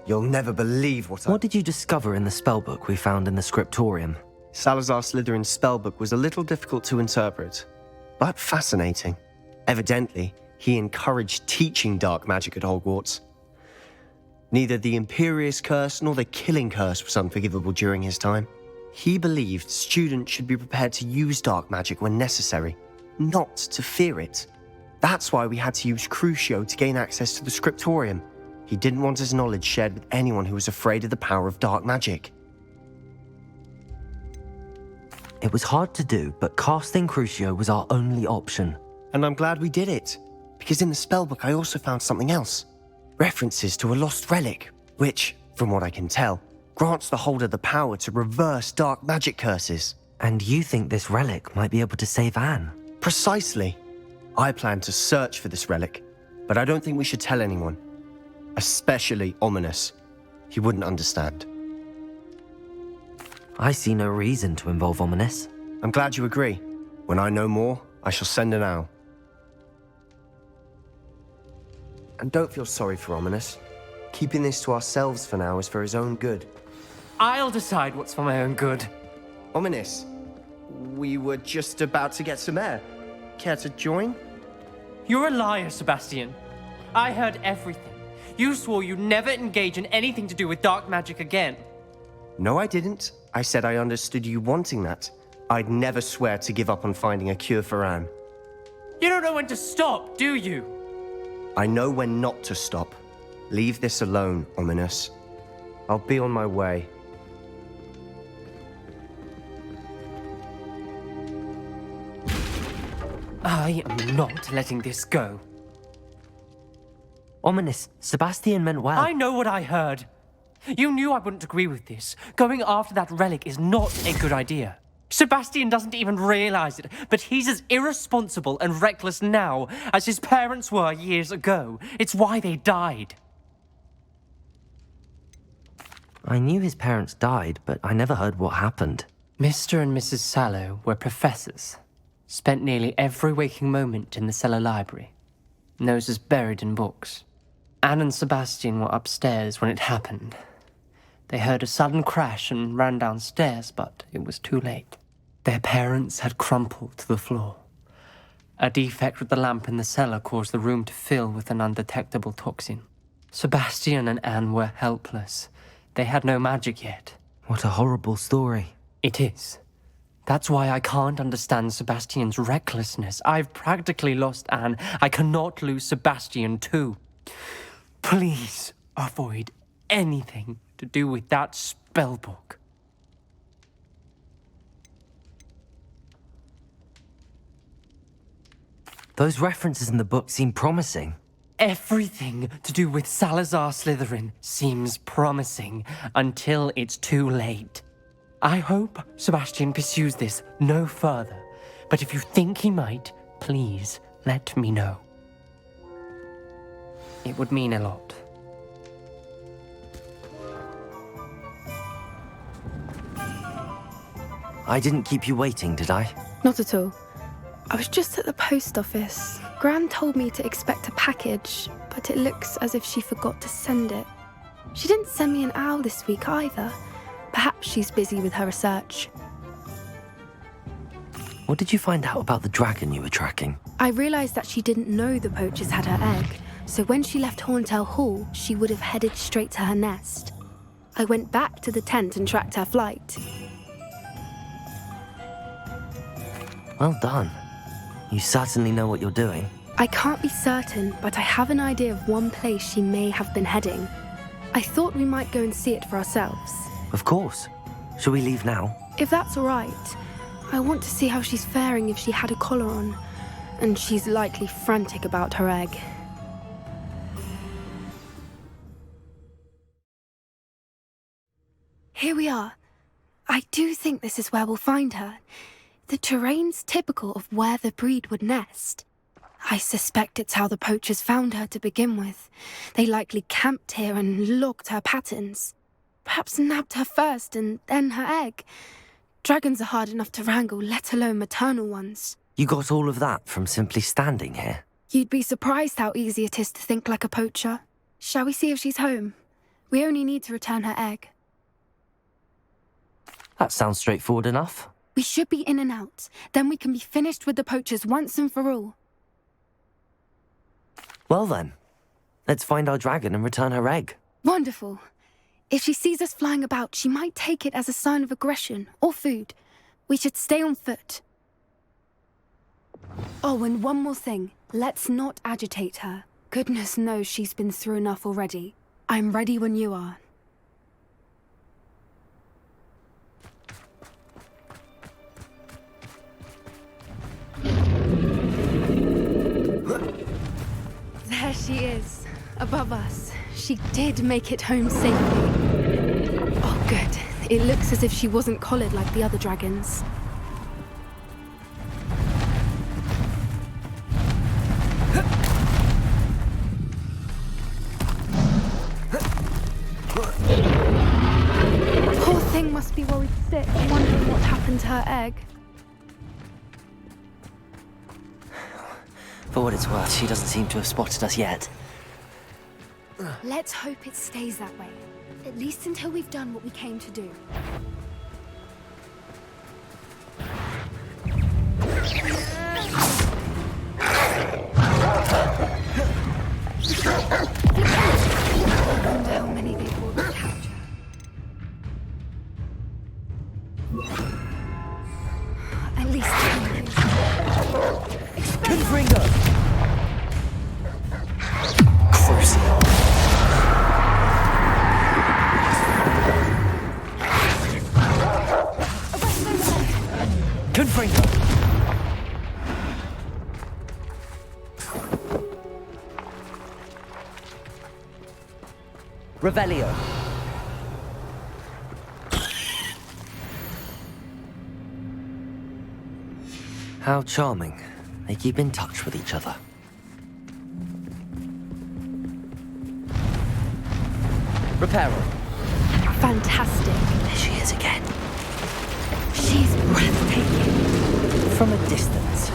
You'll never believe What did you discover in the spellbook we found in the scriptorium? Salazar Slytherin's spellbook was a little difficult to interpret, but fascinating. Evidently, he encouraged teaching dark magic at Hogwarts. Neither the Imperious Curse nor the Killing Curse was unforgivable during his time. He believed students should be prepared to use dark magic when necessary, not to fear it. That's why we had to use Crucio to gain access to the scriptorium. He didn't want his knowledge shared with anyone who was afraid of the power of dark magic. It was hard to do, but casting Crucio was our only option. And I'm glad we did it, because in the spellbook I also found something else. References to a lost relic, which, from what I can tell, grants the holder the power to reverse dark magic curses. And you think this relic might be able to save Anne? Precisely. I plan to search for this relic, but I don't think we should tell anyone. Especially Ominous. He wouldn't understand. I see no reason to involve Ominous. I'm glad you agree. When I know more, I shall send an owl. And don't feel sorry for Ominous. Keeping this to ourselves for now is for his own good. I'll decide what's for my own good. Ominous, we were just about to get some air. Care to join? You're a liar, Sebastian. I heard everything. You swore you'd never engage in anything to do with dark magic again. No, I didn't. I said I understood you wanting that. I'd never swear to give up on finding a cure for Anne. You don't know when to stop, do you? I know when not to stop. Leave this alone, Ominous. I'll be on my way. I am not letting this go. Ominous, Sebastian meant well. I know what I heard. You knew I wouldn't agree with this. Going after that relic is not a good idea. Sebastian doesn't even realize it, but he's as irresponsible and reckless now as his parents were years ago. It's why they died. I knew his parents died, but I never heard what happened. Mr. and Mrs. Sallow were professors. Spent nearly every waking moment in the cellar library. Noses buried in books. Anne and Sebastian were upstairs when it happened. They heard a sudden crash and ran downstairs, but it was too late. Their parents had crumpled to the floor. A defect with the lamp in the cellar caused the room to fill with an undetectable toxin. Sebastian and Anne were helpless. They had no magic yet. What a horrible story. It is. That's why I can't understand Sebastian's recklessness. I've practically lost Anne. I cannot lose Sebastian too. Please avoid anything to do with that spellbook. Those references in the book seem promising. Everything to do with Salazar Slytherin seems promising until it's too late. I hope Sebastian pursues this no further, but if you think he might, please let me know. It would mean a lot. I didn't keep you waiting, did I? Not at all. I was just at the post office. Gran told me to expect a package, but it looks as if she forgot to send it. She didn't send me an owl this week either. Perhaps she's busy with her research. What did you find out about the dragon you were tracking? I realised that she didn't know the poachers had her egg, so when she left Horntail Hall, she would have headed straight to her nest. I went back to the tent and tracked her flight. Well done. You certainly know what you're doing. I can't be certain, but I have an idea of one place she may have been heading. I thought we might go and see it for ourselves. Of course. Shall we leave now? If that's all right. I want to see how she's faring if she had a collar on. And she's likely frantic about her egg. Here we are. I do think this is where we'll find her. The terrain's typical of where the breed would nest. I suspect it's how the poachers found her to begin with. They likely camped here and logged her patterns. Perhaps nabbed her first and then her egg. Dragons are hard enough to wrangle, let alone maternal ones. You got all of that from simply standing here? You'd be surprised how easy it is to think like a poacher. Shall we see if she's home? We only need to return her egg. That sounds straightforward enough. We should be in and out. Then we can be finished with the poachers once and for all. Well then, let's find our dragon and return her egg. Wonderful. If she sees us flying about, she might take it as a sign of aggression or food. We should stay on foot. Oh, and one more thing. Let's not agitate her. Goodness knows she's been through enough already. I'm ready when you are. There she is, above us. She did make it home safely. Oh, good. It looks as if she wasn't collared like the other dragons. Poor thing must be worried sick, wondering what happened to her egg. For what it's worth, she doesn't seem to have spotted us yet. Let's hope it stays that way. At least until we've done what we came to do. I wonder how many they brought to capture. At least 10. Confringo! Crucial. Confringo! Revelio. How charming. They keep in touch with each other. Reparo. Fantastic. There she is again. She's breathtaking. From a distance.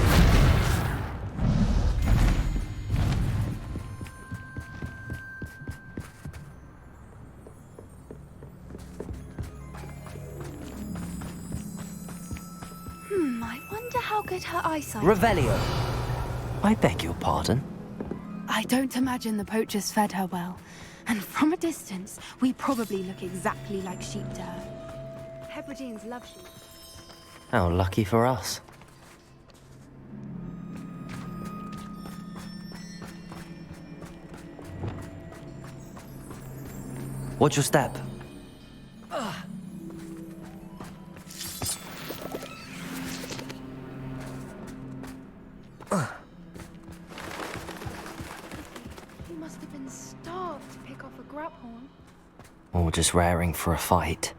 I wonder how good her eyesight is. Revelio. I beg your pardon. I don't imagine the poachers fed her well. And from a distance, we probably look exactly like sheep to her. Hebrideans love sheep. How lucky for us. Watch your step. He must have been starved to pick off a grub horn. Or just raring for a fight.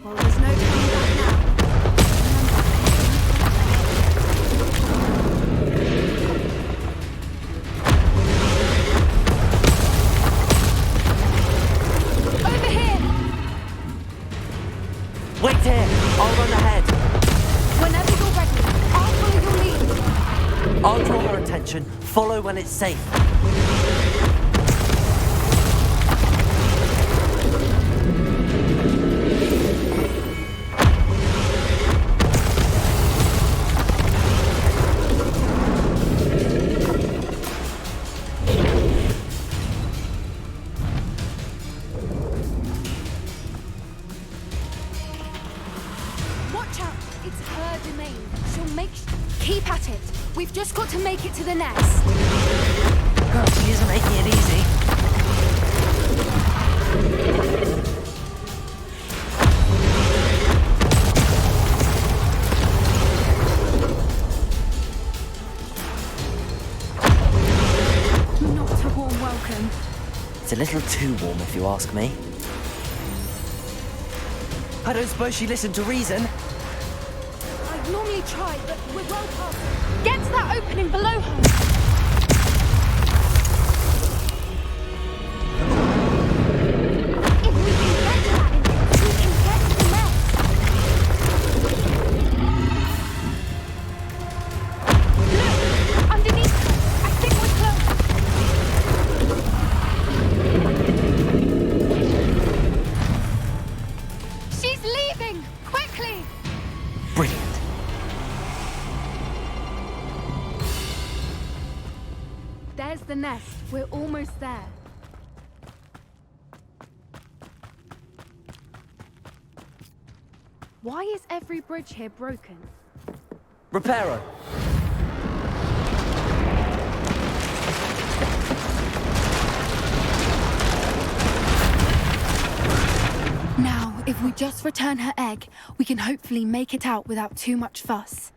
Well, there's no turning back now. Over here! Wait here! I'll run ahead. Whenever you're ready, I'll follow your lead. I'll draw her attention. Follow when it's safe. Watch out! It's her domain. She'll make... Keep at it. We've just got to make it to the nest. Oh, she isn't making it easy. Not a warm welcome. It's a little too warm, if you ask me. I don't suppose she listened to reason. I'd normally try, but we're well past it. Get to that opening below her. If we can get to that entrance, we can get to the nest. Look! Underneath her. I think we're close. She's leaving! Quickly! Brilliant. There's the nest. We're almost there. Why is every bridge here broken? Reparo. Now, if we just return her egg, we can hopefully make it out without too much fuss.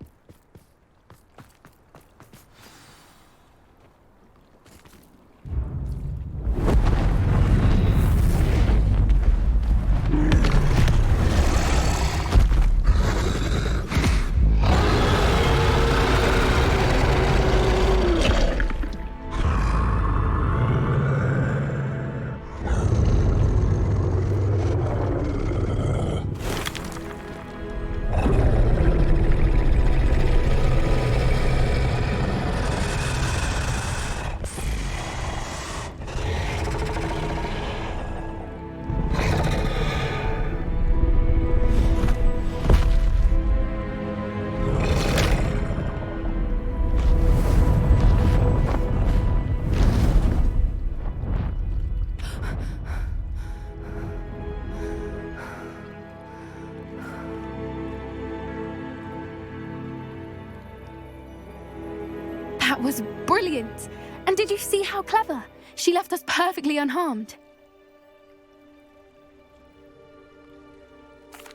That was brilliant! And did you see how clever? She left us perfectly unharmed.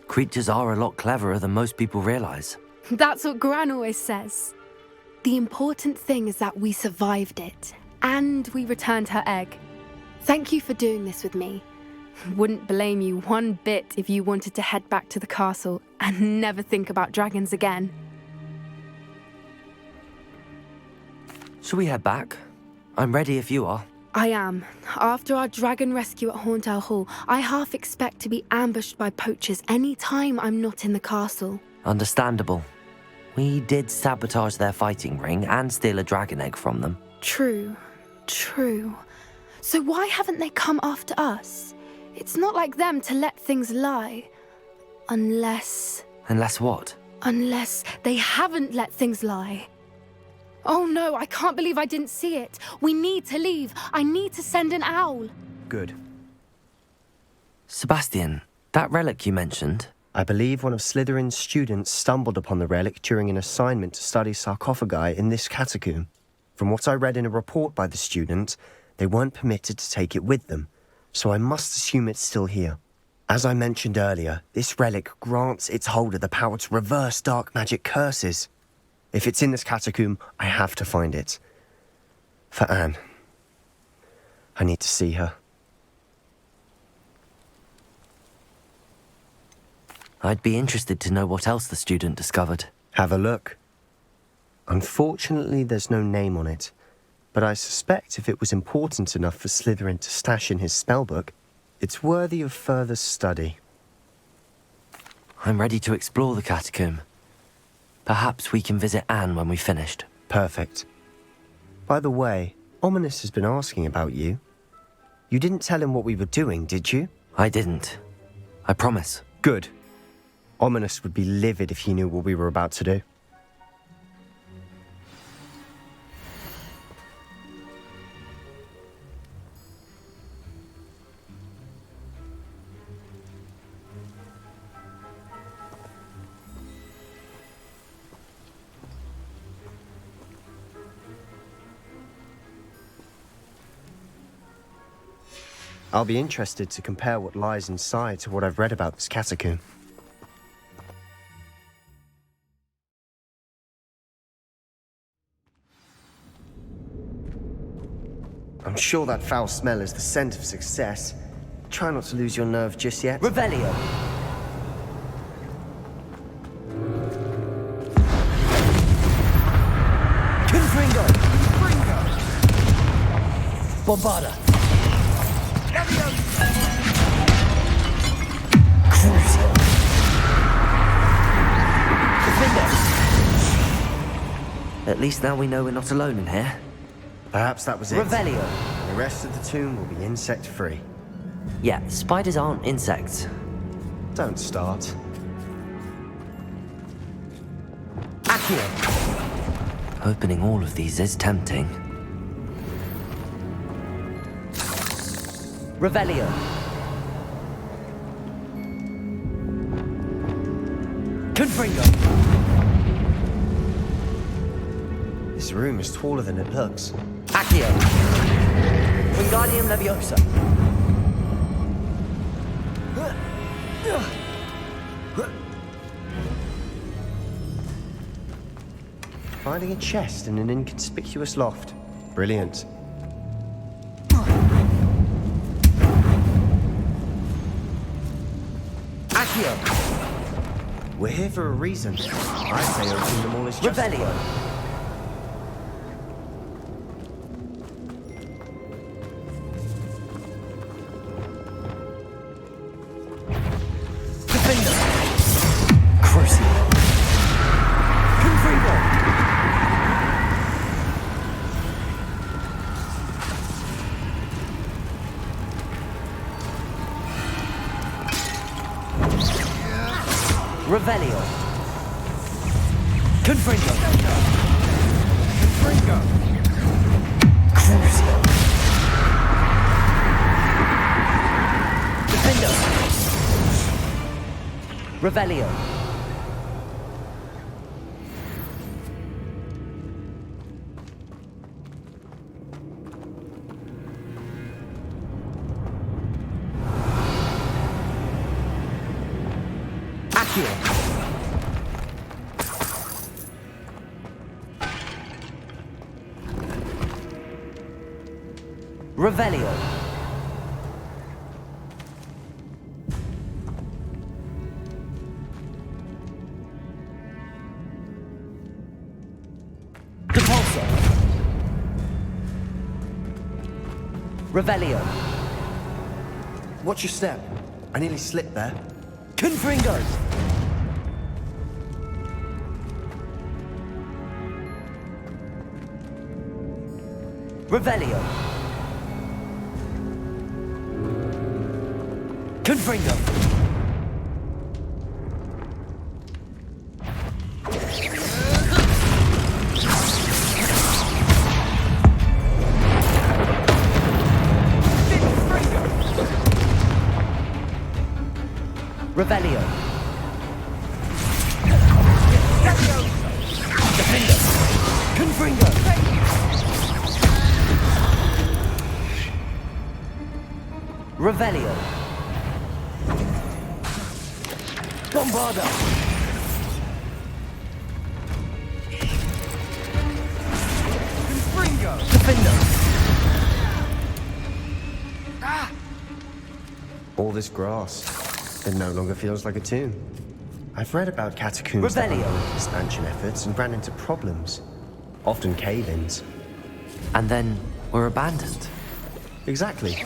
Creatures are a lot cleverer than most people realize. That's what Gran always says. The important thing is that we survived it, and we returned her egg. Thank you for doing this with me. Wouldn't blame you one bit if you wanted to head back to the castle and never think about dragons again. Shall we head back? I'm ready if you are. I am. After our dragon rescue at Hauntow Hall, I half expect to be ambushed by poachers any time I'm not in the castle. Understandable. We did sabotage their fighting ring and steal a dragon egg from them. True. So why haven't they come after us? It's not like them to let things lie. Unless what? Unless they haven't let things lie. Oh no, I can't believe I didn't see it. We need to leave. I need to send an owl. Good. Sebastian, that relic you mentioned. I believe one of Slytherin's students stumbled upon the relic during an assignment to study sarcophagi in this catacomb. From what I read in a report by the student, they weren't permitted to take it with them, so I must assume it's still here. As I mentioned earlier, this relic grants its holder the power to reverse dark magic curses. If it's in this catacomb, I have to find it. For Anne. I need to see her. I'd be interested to know what else the student discovered. Have a look. Unfortunately, there's no name on it, but I suspect if it was important enough for Slytherin to stash in his spellbook, it's worthy of further study. I'm ready to explore the catacomb. Perhaps we can visit Anne when we've finished. Perfect. By the way, Ominous has been asking about you. You didn't tell him what we were doing, did you? I didn't. I promise. Good. Ominous would be livid if he knew what we were about to do. I'll be interested to compare what lies inside to what I've read about this catacomb. I'm sure that foul smell is the scent of success. Try not to lose your nerve just yet. Revelio! Confringo! Bombarda! Crucial! At least now we know we're not alone in here. Perhaps that was it. Revelio! The rest of the tomb will be insect-free. Yeah, spiders aren't insects. Don't start. Accio! Opening all of these is tempting. Revelio! Confringo! This room is taller than it looks. Accio! Wingardium Leviosa! Finding a chest in an inconspicuous loft. Brilliant. Accio! We're here for a reason. I say opening them all is just... Revelio! Defender! Crucial! Confringo! Revelio! Confringo! Confringo! Crucial! Defender! Revelio! Accio! Revelio! Depulso! Revelio! Watch your step. I nearly slipped there. Confringo! Revelio! Confringo! Revelio! Defender! Confringo! Revelio! Bombarda! Confringo! Defender! All this grass. It no longer feels like a tomb. I've read about catacombs that Revelio. underwent expansion efforts and ran into problems. Often cave-ins. And then we're abandoned. Exactly.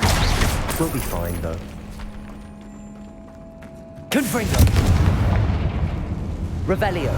We'll be fine, though. Confringo! Revelio!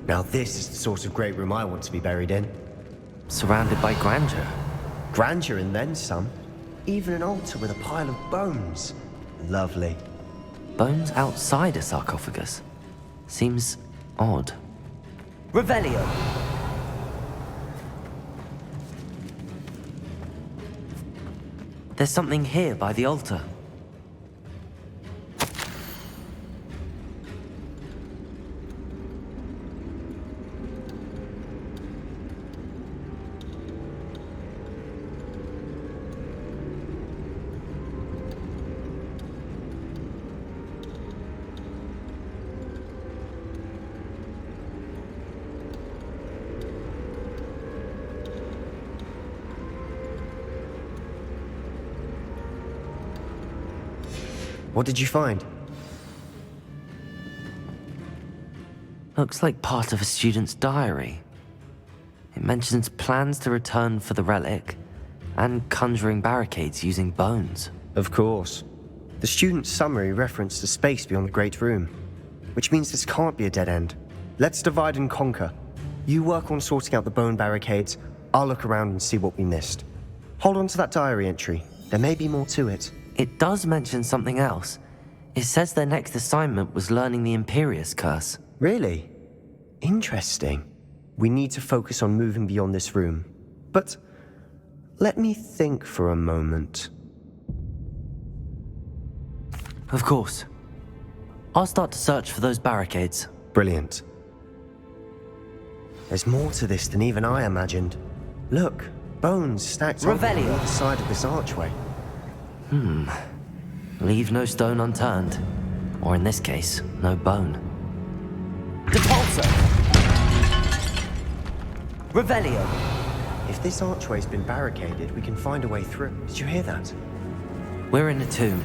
Now this is the sort of great room I want to be buried in. Surrounded by grandeur. Grandeur and then some. Even an altar with a pile of bones. Lovely. Bones outside a sarcophagus. Seems odd. Revelio! There's something here by the altar. What did you find? Looks like part of a student's diary. It mentions plans to return for the relic and conjuring barricades using bones. Of course. The student's summary referenced a space beyond the Great Room, which means this can't be a dead end. Let's divide and conquer. You work on sorting out the bone barricades, I'll look around and see what we missed. Hold on to that diary entry. There may be more to it. It does mention something else. It says their next assignment was learning the Imperius Curse. Really? Interesting. We need to focus on moving beyond this room. But let me think for a moment. Of course. I'll start to search for those barricades. Brilliant. There's more to this than even I imagined. Look, bones stacked on Revelio. either side of this archway. Leave no stone unturned. Or in this case, no bone. Depulso! Revelio! If this archway's been barricaded, we can find a way through. Did you hear that? We're in a tomb.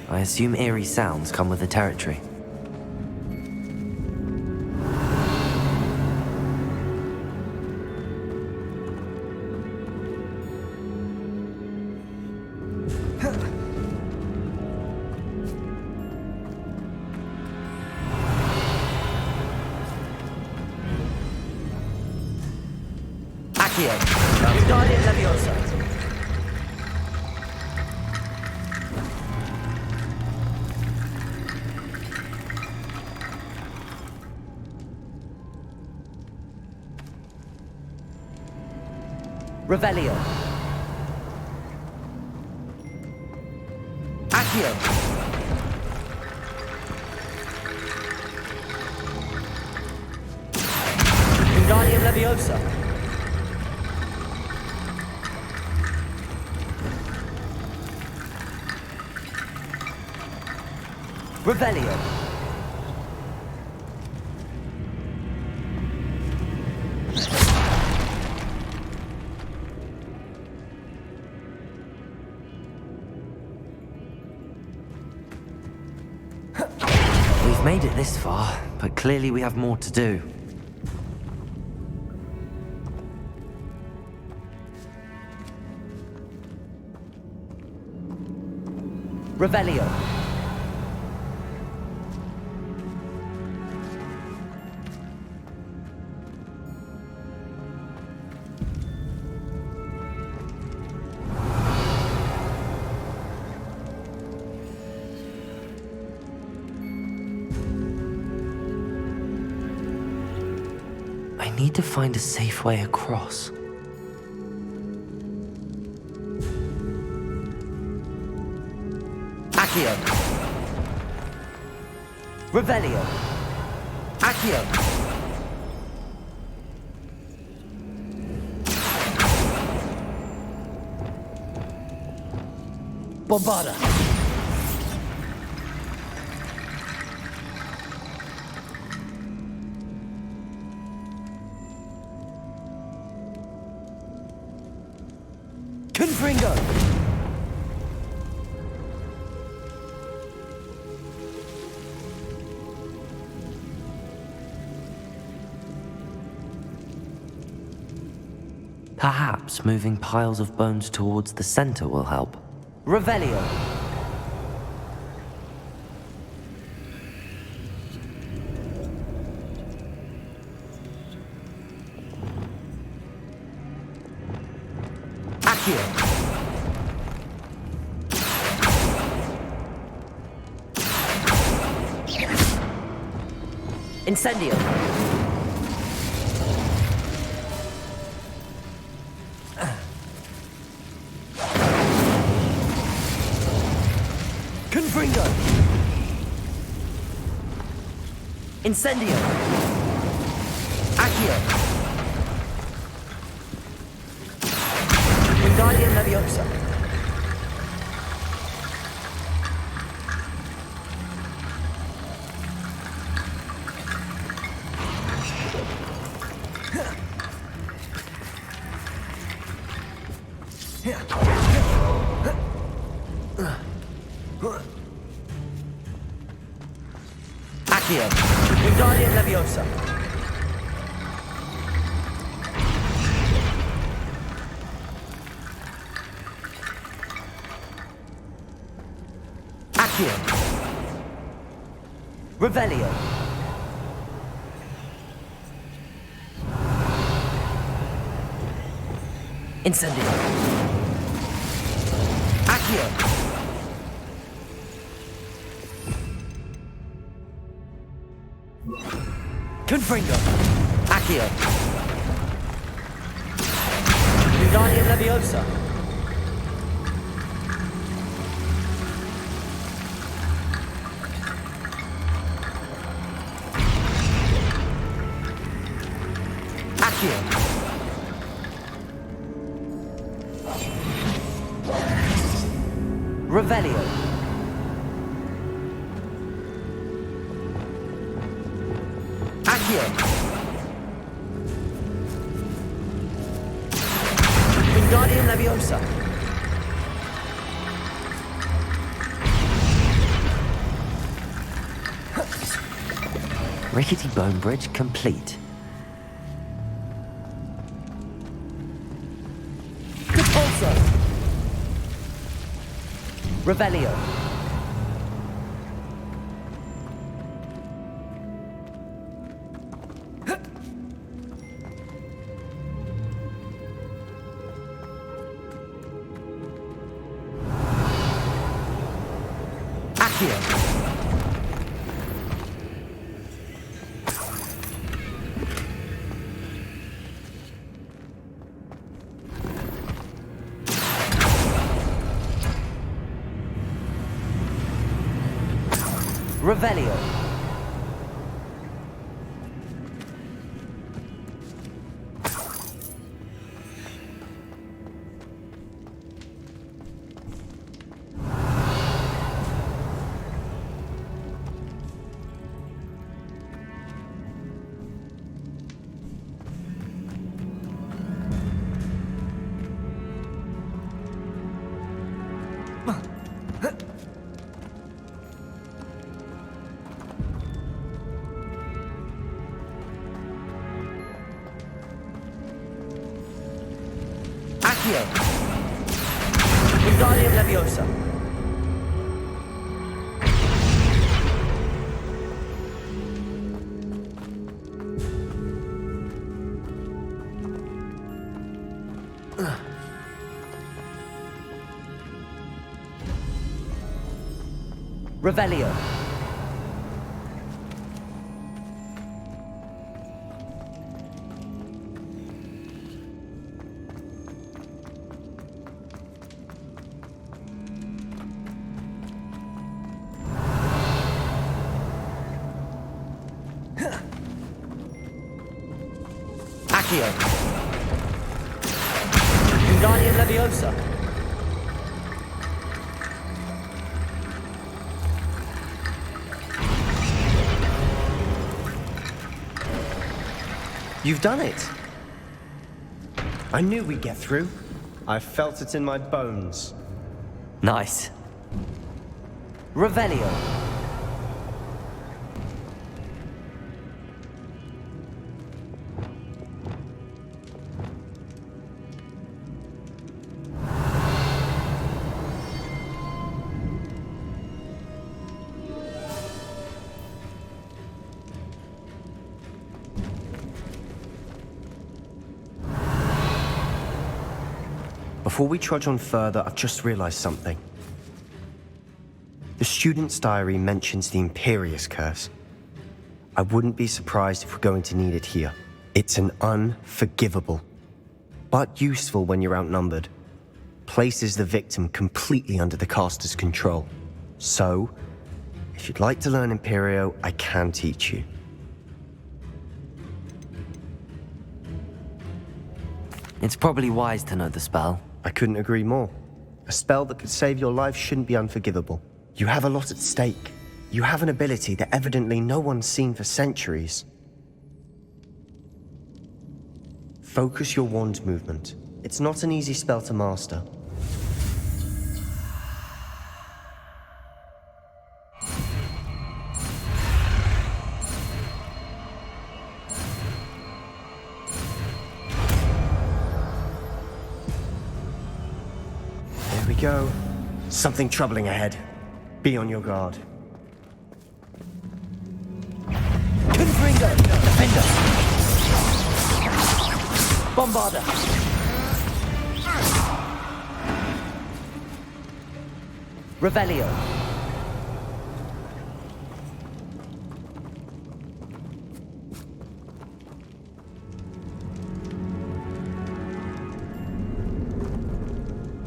I assume eerie sounds come with the territory. Accio! Guardian Leviosa! Revelio. Accio. Wingardium Leviosa. Revelio. We've made it this far, but clearly we have more to do. Revelio. I need to find a safe way across. Accio. Revelio. Accio. Bombarda. Confringo. Perhaps moving piles of bones towards the center will help. Revelio. Accio. Incendio. Confringo! Incendio! Accio! Wingardium Leviosa! Accio! Wingardium Leviosa! Accio! Revelio! Incendio! Accio! Confringo! Accio! Wingardium Leviosa! Accio! Revelio! Accio! Wingardium Leviosa! Rickety Bone Bridge complete. Compulso! Revelio! Accio! Revelio! Accio! Wingardium Leviosa! Revelio! Accio! Wingardium Leviosa! You've done it. I knew we'd get through. I felt it in my bones. Nice. Revelio! Before we trudge on further, I've just realized something. The student's diary mentions the Imperius Curse. I wouldn't be surprised if we're going to need it here. It's an unforgivable, but useful when you're outnumbered. Places the victim completely under the caster's control. So, if you'd like to learn Imperio, I can teach you. It's probably wise to know the spell. I couldn't agree more. A spell that could save your life shouldn't be unforgivable. You have a lot at stake. You have an ability that evidently no one's seen for centuries. Focus your wand movement. It's not an easy spell to master. There we go. Something troubling ahead. Be on your guard. Confringo! Defender! Bombarder! Revelio!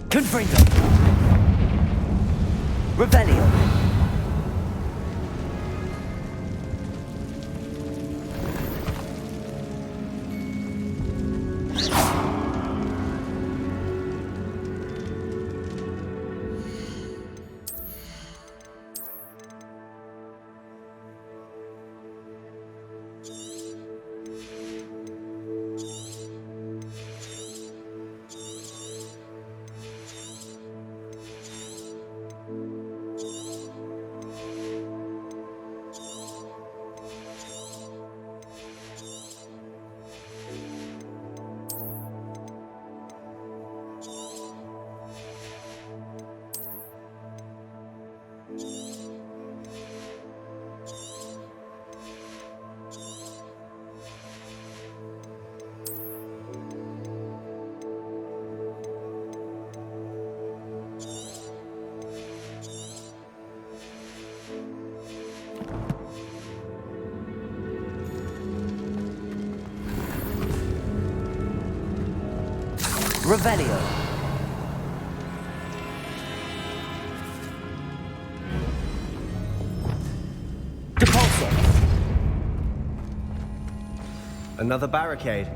Confringo! Revelio! Revelio. Depulso. Another barricade.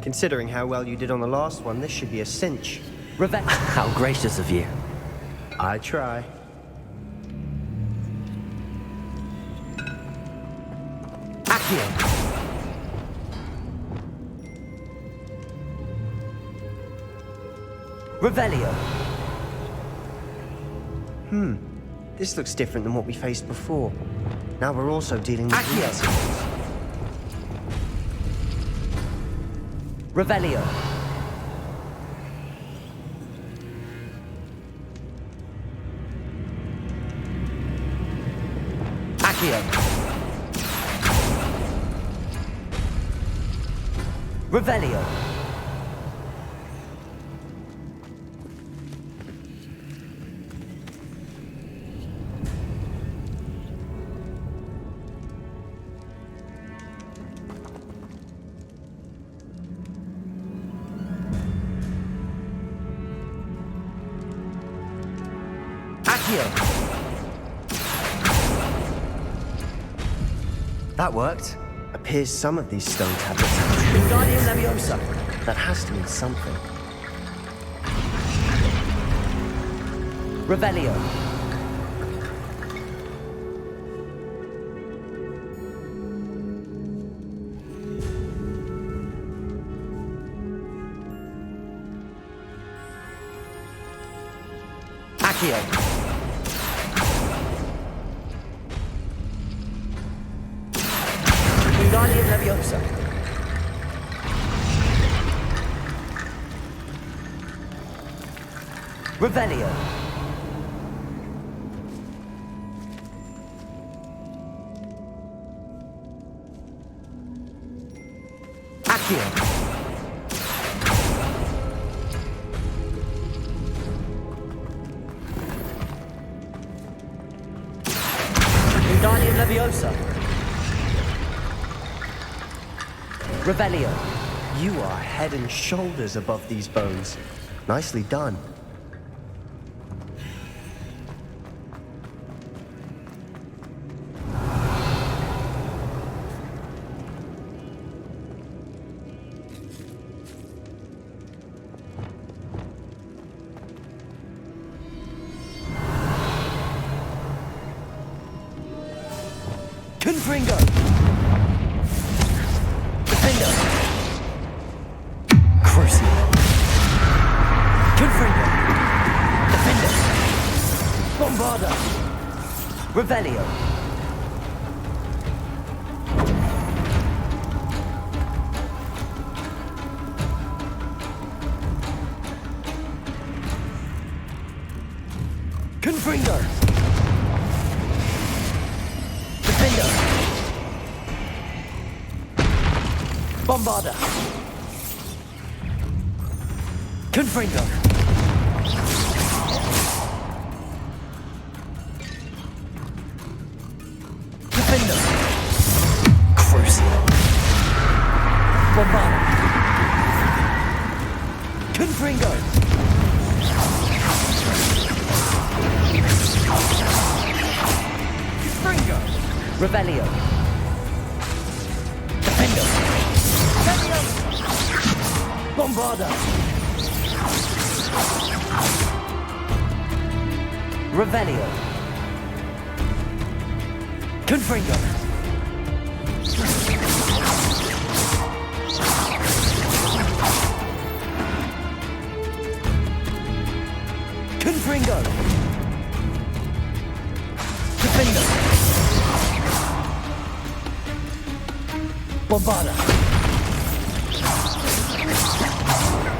Considering how well you did on the last one, this should be a cinch. How gracious of you. I try. Accio. Revelio. This looks different than what we faced before. Now we're also dealing with... Accio. Revelio. Accio. Revelio. That worked. Appears some of these stone tablets Wingardium Leviosa. That has to mean something. Revelio. Accio. Wingardium Leviosa. Revelio. Accio. Wingardium Leviosa. Revelio. You are head and shoulders above these bones. Nicely done. Confringo! Defender! Crucible! Confringo! Defender! Bombarda! Revelio! Confringo! Defender! Bombarda! Confringo! Defender! Crucible! Bombarda! Confringo! Confringo! Revelio! Defender! Revelio! Bombarda! Revelio! Confringo! Confringo! Defender! Bombarda!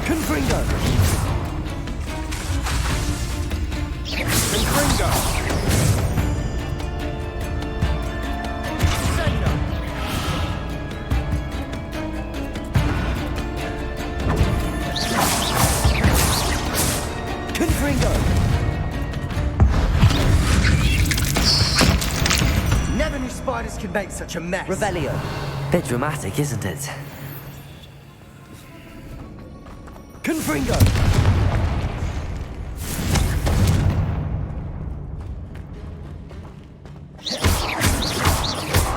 Confringo! Confringo! Confringo! Never knew spiders could make such a mess. Revelio! Bit dramatic, isn't it? Confringo!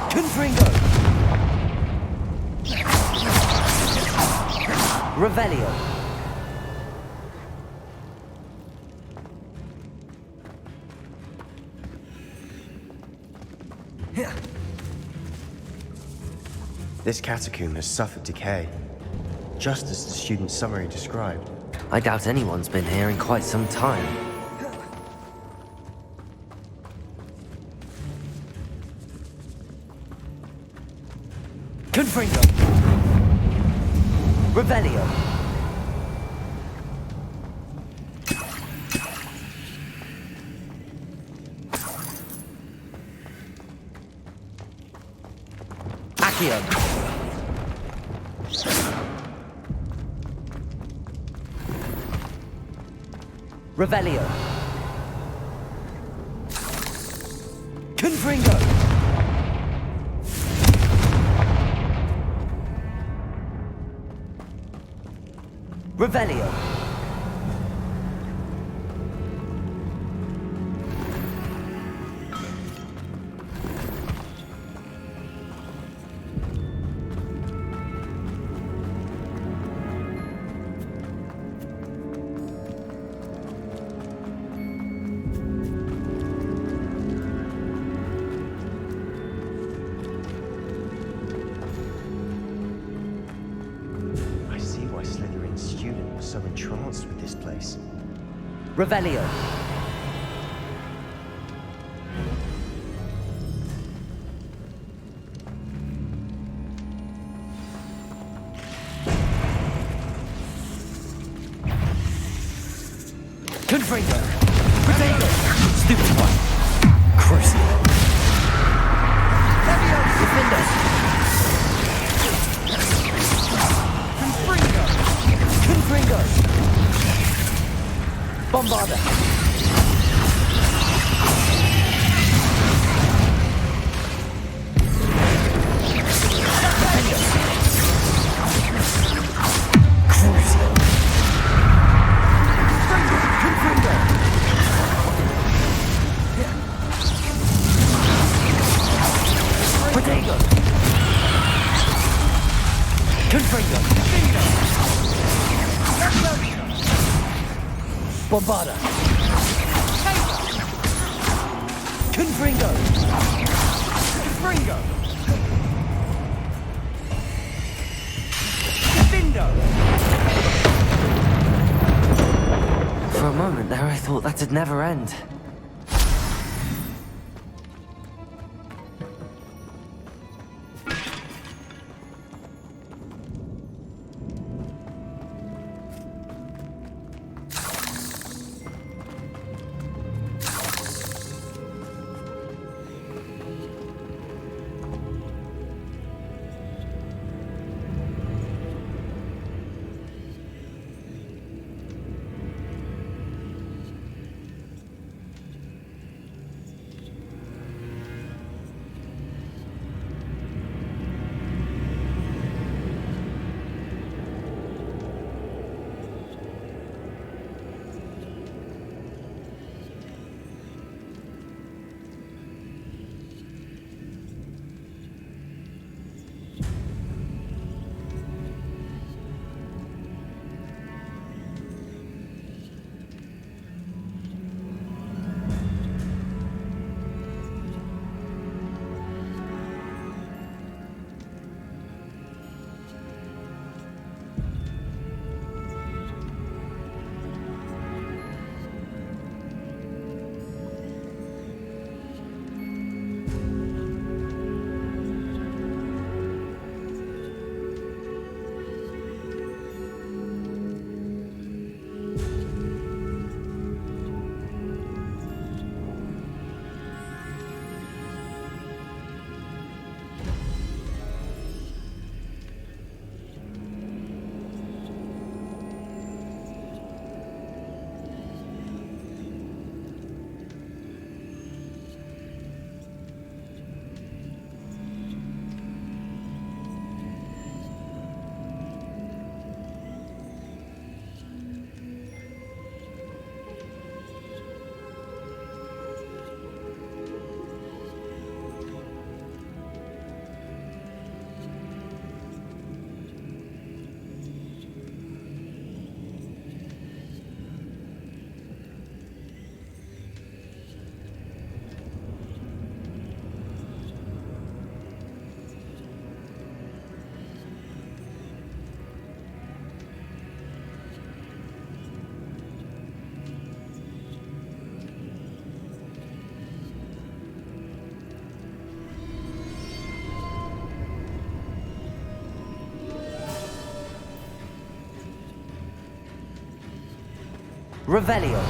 Confringo! Revelio! This catacomb has suffered decay, just as the student's summary described. I doubt anyone's been here in quite some time. Confringo! Revelio! Accio! Revelio! Confringo! Revelio! I see why Slytherin's student was so entranced with this place. Revelio! Confringo! Potato! Stupid one! Crucible! Defender! Confringo! Confringo! Bombarda! Crucible! Confringo! Potato! Confringo! Bombarda! Confringo! Fringo! Defindo! For a moment there, I thought that'd never end. Revelio.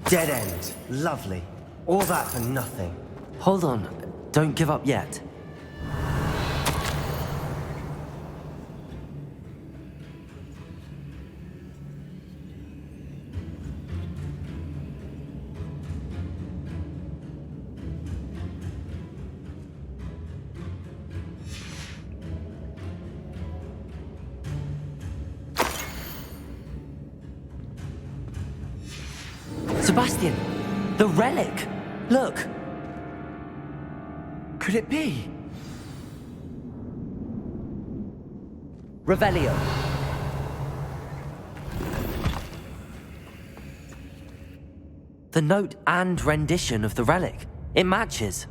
Dead end. Lovely. All that for nothing. Hold on, don't give up yet. Sebastian! The relic! Look! Could it be? Revelio. The note and rendition of the relic. It matches.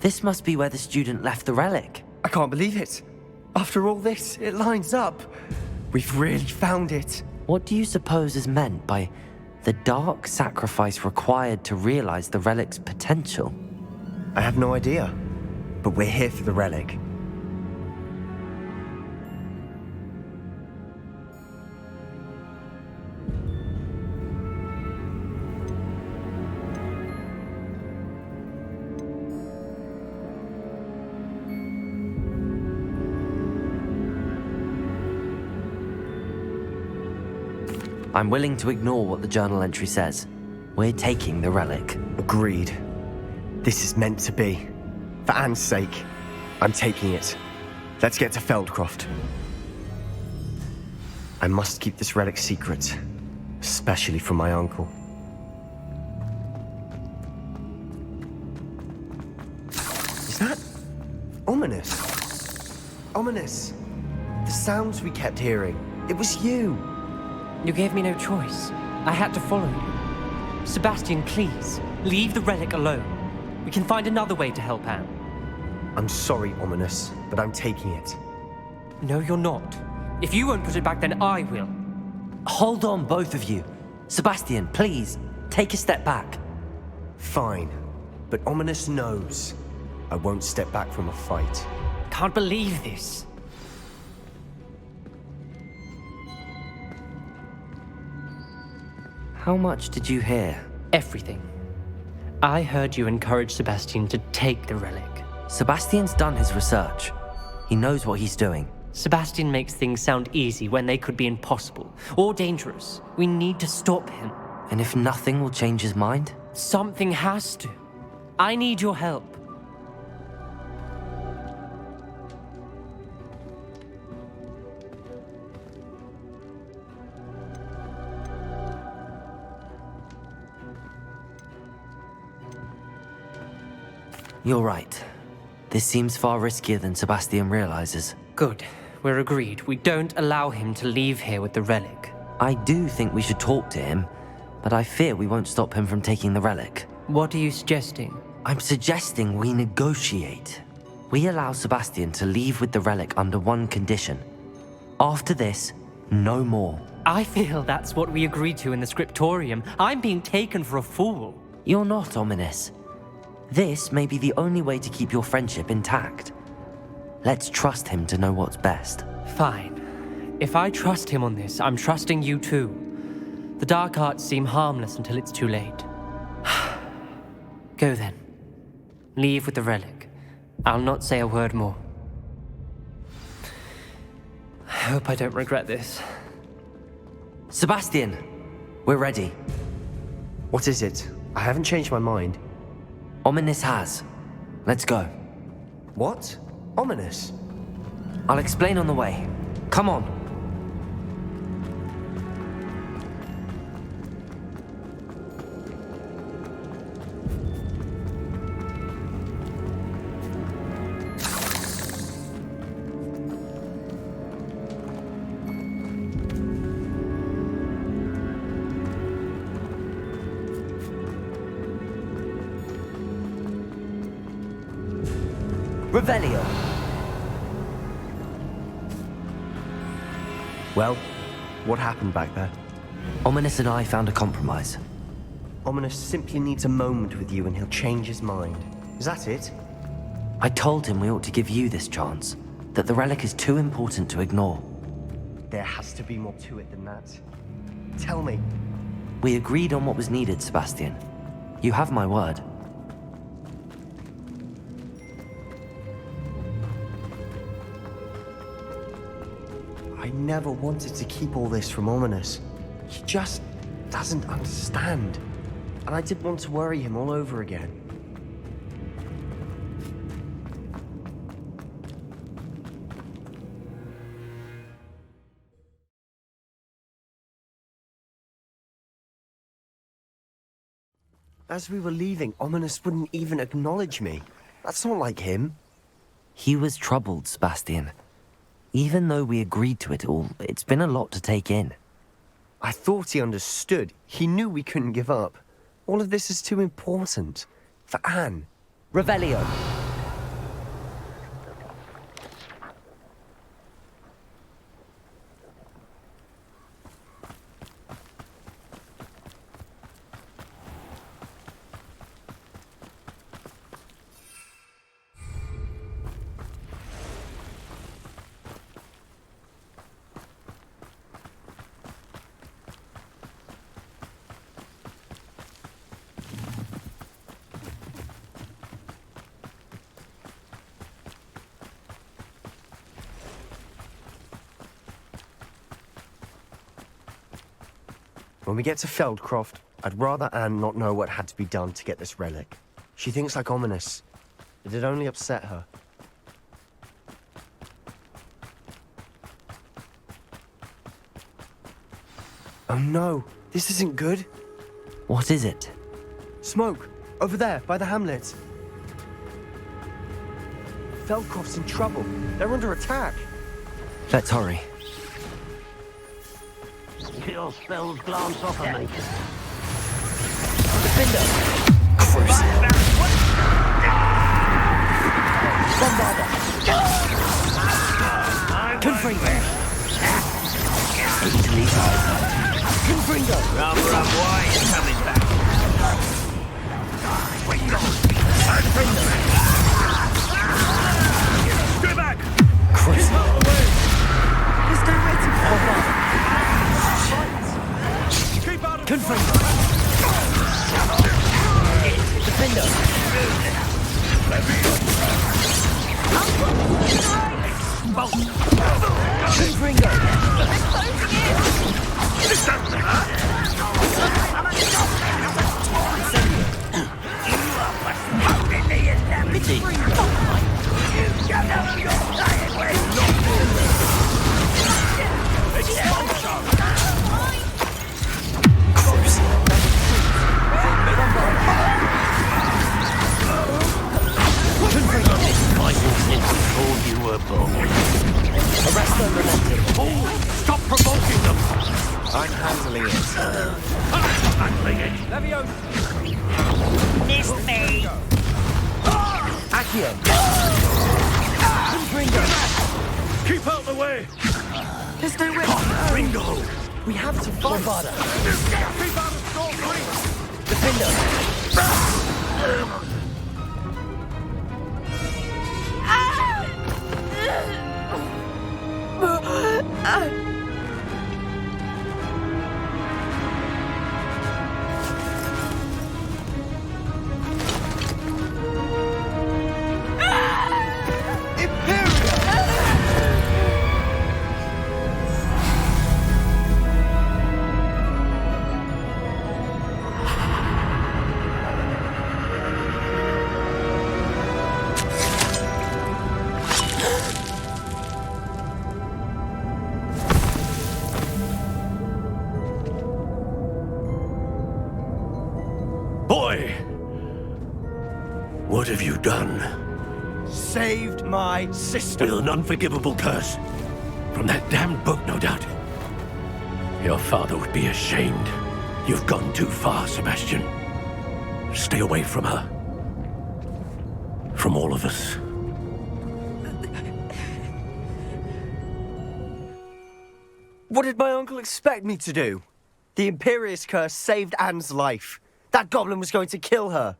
This must be where the student left the relic. I can't believe it. After all this, it lines up. We've really found it. What do you suppose is meant by the dark sacrifice required to realize the relic's potential? I have no idea. But we're here for the relic. I'm willing to ignore what the journal entry says. We're taking the relic. Agreed. This is meant to be. For Anne's sake, I'm taking it. Let's get to Feldcroft. I must keep this relic secret, especially from my uncle. Is that ominous? Ominous. The sounds we kept hearing. It was you. You gave me no choice. I had to follow you. Sebastian, please, leave the relic alone. We can find another way to help Anne. I'm sorry, Ominous, but I'm taking it. No, you're not. If you won't put it back, then I will. Hold on, both of you. Sebastian, please, take a step back. Fine, but Ominous knows I won't step back from a fight. Can't believe this. How much did you hear? Everything. I heard you encourage Sebastian to take the relic. Sebastian's done his research. He knows what he's doing. Sebastian makes things sound easy when they could be impossible or dangerous. We need to stop him. And if nothing will change his mind? Something has to. I need your help. You're right. This seems far riskier than Sebastian realizes. Good. We're agreed. We don't allow him to leave here with the relic. I do think we should talk to him, but I fear we won't stop him from taking the relic. What are you suggesting? I'm suggesting we negotiate. We allow Sebastian to leave with the relic under one condition. After this, no more. I feel that's what we agreed to in the scriptorium. I'm being taken for a fool. You're not, Ominous. This may be the only way to keep your friendship intact. Let's trust him to know what's best. Fine. If I trust him on this, I'm trusting you too. The dark arts seem harmless until it's too late. Go then. Leave with the relic. I'll not say a word more. I hope I don't regret this. Sebastian, we're ready. What is it? I haven't changed my mind. Ominous has. Let's go. What? Ominous? I'll explain on the way. Come on. Revelio. Well, what happened back there? Ominous and I found a compromise. Ominous simply needs a moment with you and he'll change his mind. Is that it? I told him we ought to give you this chance, that the relic is too important to ignore. There has to be more to it than that. Tell me. We agreed on what was needed, Sebastian. You have my word. I never wanted to keep all this from Ominous. He just doesn't understand. And I didn't want to worry him all over again. As we were leaving, Ominous wouldn't even acknowledge me. That's not like him. He was troubled, Sebastian. Even though we agreed to it all, it's been a lot to take in. I thought he understood. He knew we couldn't give up. All of this is too important. For Anne. Revelio. When we get to Feldcroft, I'd rather Anne not know what had to be done to get this relic. She thinks like Ominous. It'd only upset her. Oh no, this isn't good. What is it? Smoke! Over there, by the hamlet. Feldcroft's in trouble. They're under attack. Let's hurry. Your spells glance off of me. Rather why is coming back. Stay back! Chris, out of the way! There's no way to cover. Keep out of Defender! Ringo! You were born. Arrest them, relenting. Stop provoking them! I'm handling it. Handling it. Leviosa! Miss me! Accio! Ringo! Keep out the way! There's no way! Ringo! We have to fight! Keep out of store, please! Defender! Boy! What have you done? Saved my sister. With an unforgivable curse. From that damned book, no doubt. Your father would be ashamed. You've gone too far, Sebastian. Stay away from her. From all of us. What did my uncle expect me to do? The Imperious curse saved Anne's life. That goblin was going to kill her.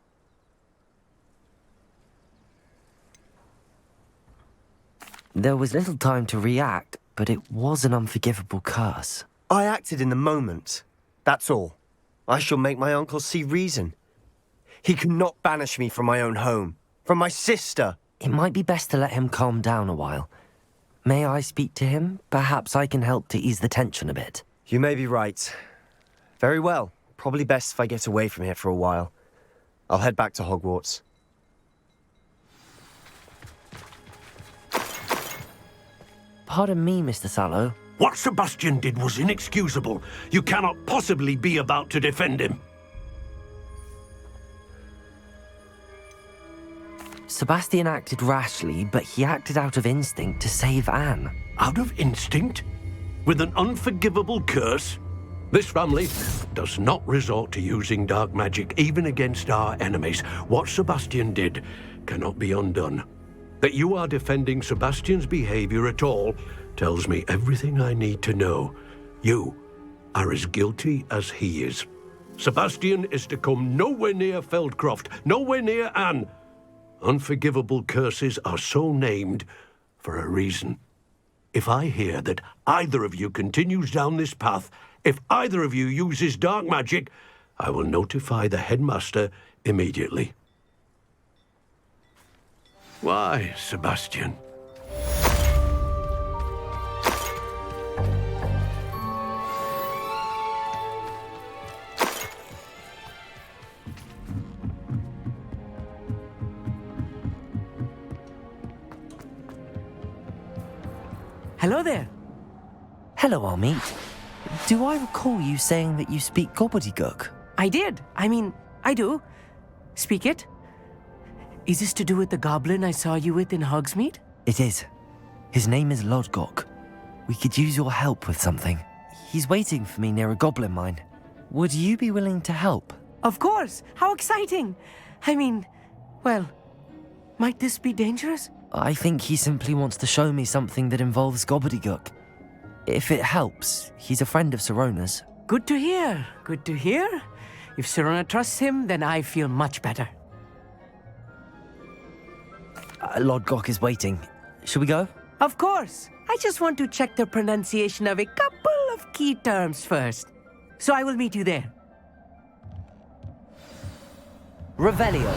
There was little time to react, but it was an unforgivable curse. I acted in the moment. That's all. I shall make my uncle see reason. He cannot banish me from my own home, from my sister. It might be best to let him calm down a while. May I speak to him? Perhaps I can help to ease the tension a bit. You may be right. Very well. Probably best if I get away from here for a while. I'll head back to Hogwarts. Pardon me, Mr. Sallow. What Sebastian did was inexcusable. You cannot possibly be about to defend him. Sebastian acted rashly, but he acted out of instinct to save Anne. Out of instinct? With an unforgivable curse? This family does not resort to using dark magic even against our enemies. What Sebastian did cannot be undone. That you are defending Sebastian's behavior at all tells me everything I need to know. You are as guilty as he is. Sebastian is to come nowhere near Feldcroft, nowhere near Anne. Unforgivable curses are so named for a reason. If I hear that either of you continues down this path, if either of you uses dark magic, I will notify the headmaster immediately. Why, Sebastian? Hello there. Hello, Amit. Do I recall you saying that you speak gobbledygook? I did. I mean, I do. Speak it. Is this to do with the goblin I saw you with in Hogsmeade? It is. His name is Lodgok. We could use your help with something. He's waiting for me near a goblin mine. Would you be willing to help? Of course! How exciting! I mean, well, might this be dangerous? I think he simply wants to show me something that involves gobbledygook. If it helps, he's a friend of Sirona's. Good to hear. Good to hear. If Sirona trusts him, then I feel much better. Lodgok is waiting. Shall we go? Of course. I just want to check the pronunciation of a couple of key terms first. So I will meet you there. Revelio.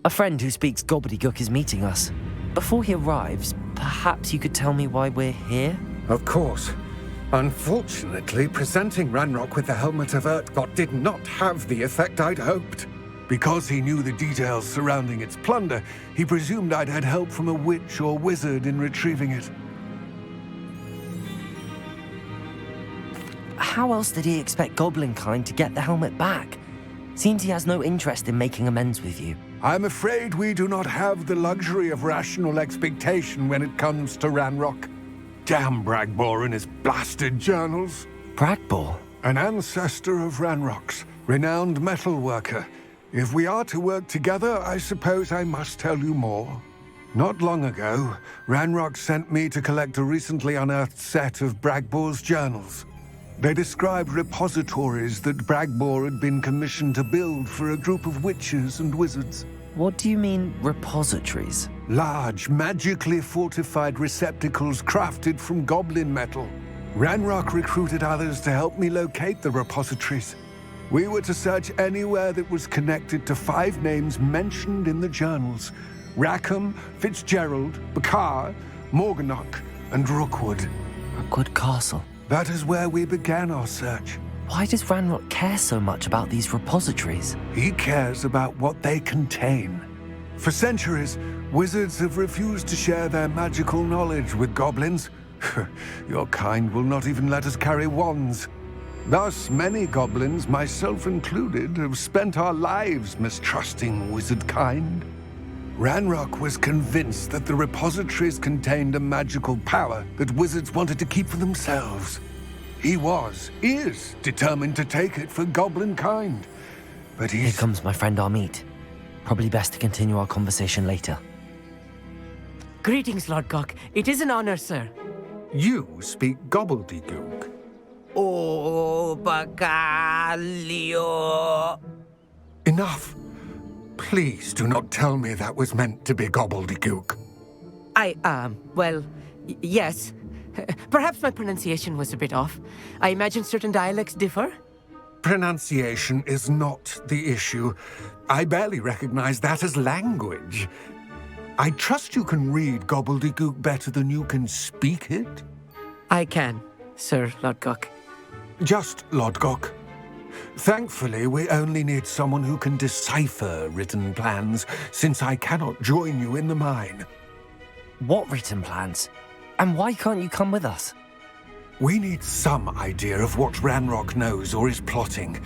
A friend who speaks gobbledygook is meeting us. Before he arrives, perhaps you could tell me why we're here? Of course. Unfortunately, presenting Ranrock with the Helmet of Urtkot did not have the effect I'd hoped. Because he knew the details surrounding its plunder, he presumed I'd had help from a witch or wizard in retrieving it. How else did he expect Goblinkind to get the helmet back? Seems he has no interest in making amends with you. I'm afraid we do not have the luxury of rational expectation when it comes to Ranrock. Damn Bragbor and his blasted journals. Bragbor? An ancestor of Ranrock's, renowned metal worker. If we are to work together, I suppose I must tell you more. Not long ago, Ranrock sent me to collect a recently unearthed set of Bragbor's journals. They described repositories that Bragbor had been commissioned to build for a group of witches and wizards. What do you mean, repositories? Large, magically fortified receptacles crafted from goblin metal. Ranrock recruited others to help me locate the repositories. We were to search anywhere that was connected to 5 names mentioned in the journals: Rackham, Fitzgerald, Bakar, Morganach, and Rookwood. Rookwood Castle. That is where we began our search. Why does Ranrock care so much about these repositories? He cares about what they contain. For centuries, wizards have refused to share their magical knowledge with goblins. Your kind will not even let us carry wands. Thus, many goblins, myself included, have spent our lives mistrusting wizard kind. Ranrock was convinced that the repositories contained a magical power that wizards wanted to keep for themselves. He is determined to take it for goblin kind. But Here comes my friend Amit. Probably best to continue our conversation later. Greetings, Lodgok. It is an honor, sir. You speak gobbledygook. Oh, Bagalio. Enough. Please do not tell me that was meant to be gobbledygook. Well, yes. Perhaps my pronunciation was a bit off. I imagine certain dialects differ. Pronunciation is not the issue. I barely recognize that as language. I trust you can read gobbledygook better than you can speak it? I can, Sir Lodgok. Just Lodgok. Thankfully, we only need someone who can decipher written plans, since I cannot join you in the mine. What written plans? And why can't you come with us? We need some idea of what Ranrock knows or is plotting.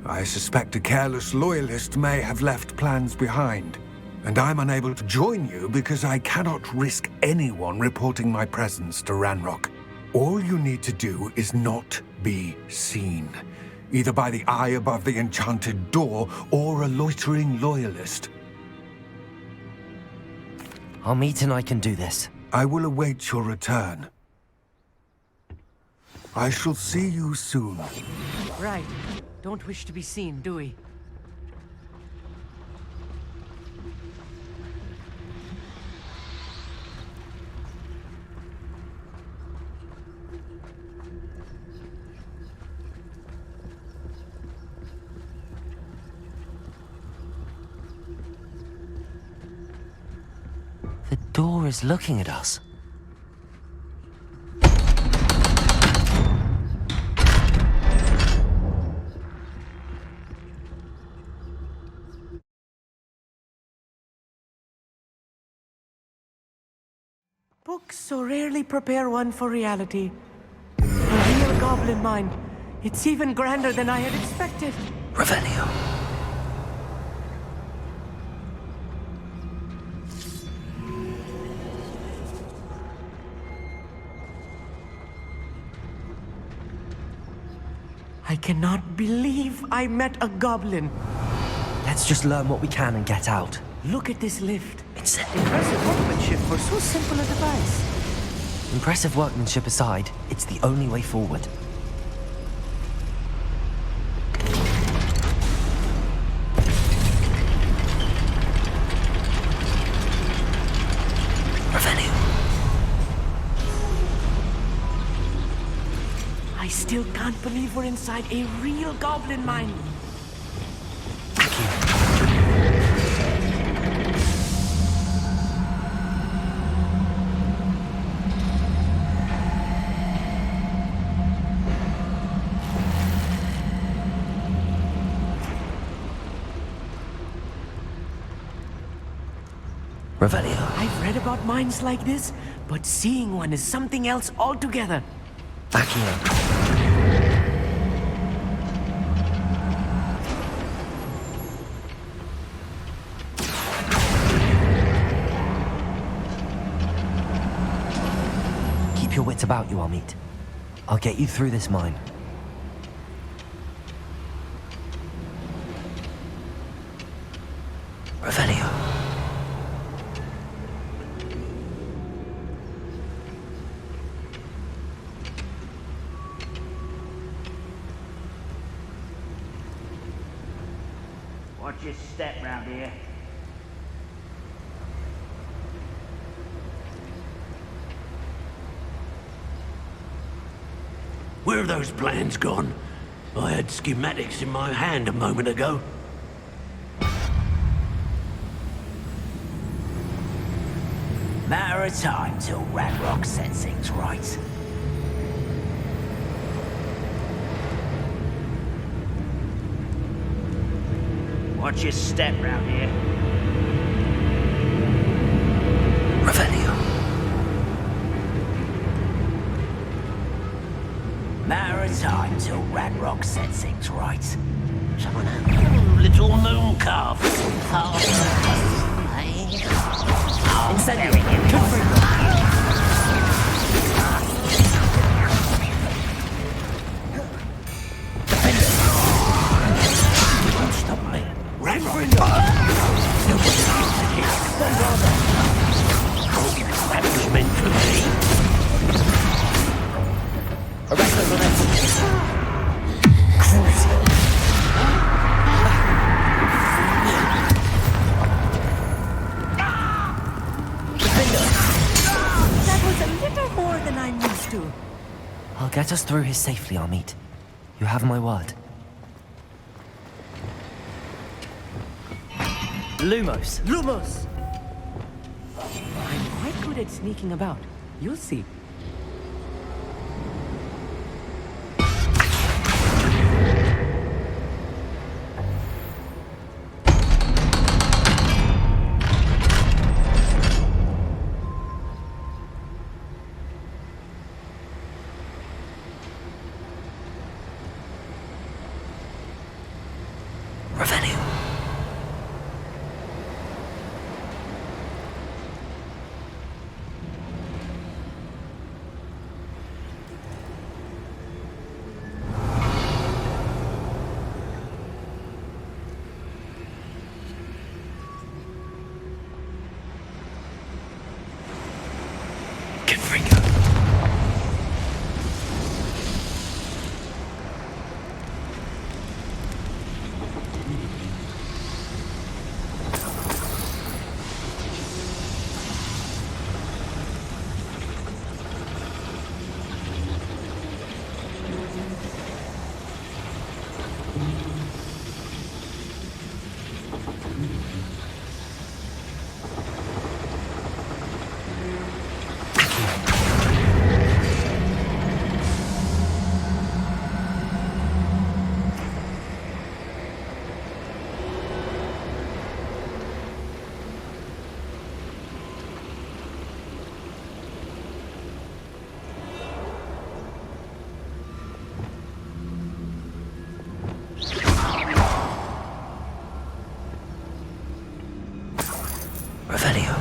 I suspect a careless loyalist may have left plans behind. And I'm unable to join you because I cannot risk anyone reporting my presence to Ranrock. All you need to do is not be seen, either by the eye above the enchanted door or a loitering loyalist. Amit and I can do this. I will await your return. I shall see you soon. Right. Don't wish to be seen, do we? The door is looking at us. Books so rarely prepare one for reality. A real goblin mind. It's even grander than I had expected. Revelio. I cannot believe I met a goblin. Let's just learn what we can and get out. Look at this lift. It's Impressive workmanship for so simple a device. impressive workmanship aside, it's the only way forward. Revelio. I still can't believe we're inside a real goblin mine. Revelio. I've read about mines like this, but seeing one is something else altogether. Accio. Keep your wits about you, Amit. I'll get you through this mine. Revelio. Watch your step round here. Where have those plans gone? I had schematics in my hand a moment ago. Matter of time till Ranrock sets things right. Watch your step round here. Revelio. Matter of time till Ranrock sets things right. Someone little moon calf. Incendiary. Stop me. That was meant for me. That was a little more than I'm used to. I'll get us through here safely, Amit. You have my word. Lumos. Lumos! I'm quite good at sneaking about. You'll see. Revelio. Revelio.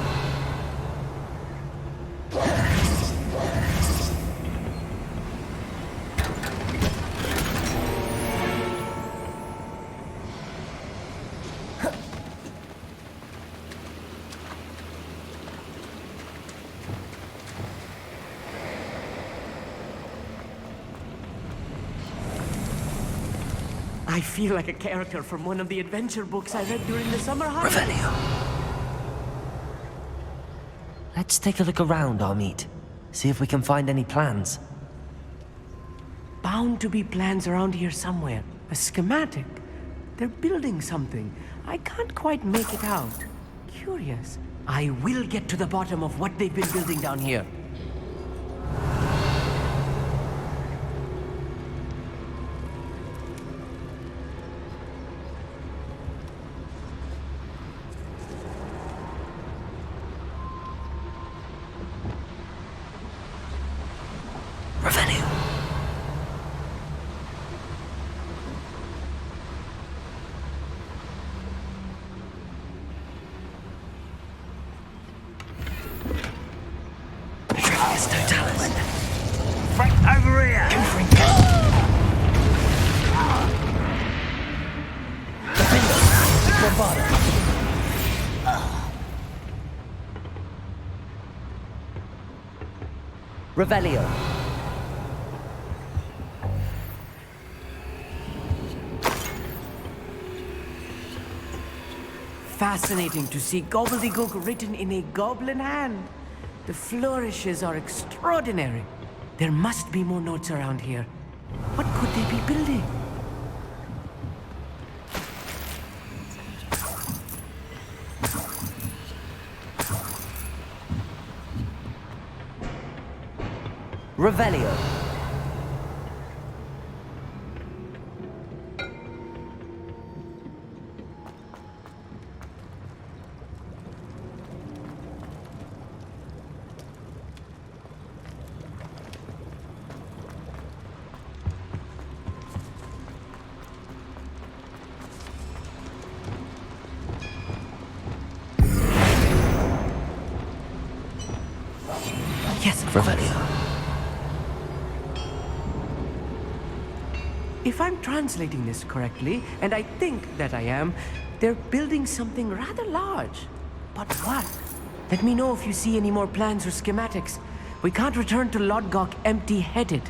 I feel like a character from one of the adventure books I read during the summer holidays. Revelio. Let's take a look around, Armeet. See if we can find any plans. Bound to be plans around here somewhere. A schematic. They're building something. I can't quite make it out. Curious. I will get to the bottom of what they've been building down here. Revelio. Petrificus totalis. Frank, over here! Revelio. Fascinating to see gobbledygook written in a goblin hand. The flourishes are extraordinary. There must be more notes around here. What could they be building? Revelio. Yes, Revelio. if I'm translating this correctly, and I think that I am, they're building something rather large. But what? Let me know if you see any more plans or schematics. We can't return to Lodgok empty-headed.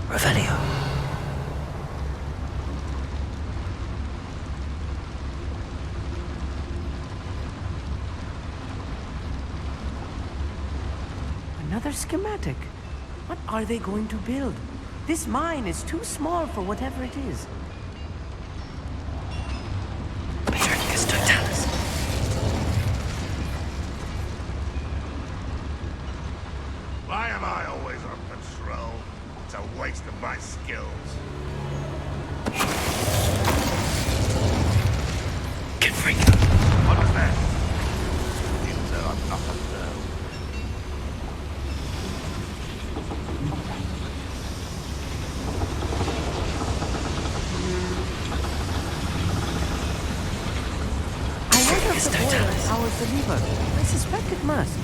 Revelio. Another schematic. What are they going to build? This mine is too small for whatever it is. Petrificus totalis. Why am I always on patrol? It's a waste of my skills. Get free. What was that? Seems though I'm not alone. I wonder if the boiler powers the lever. I suspect it must.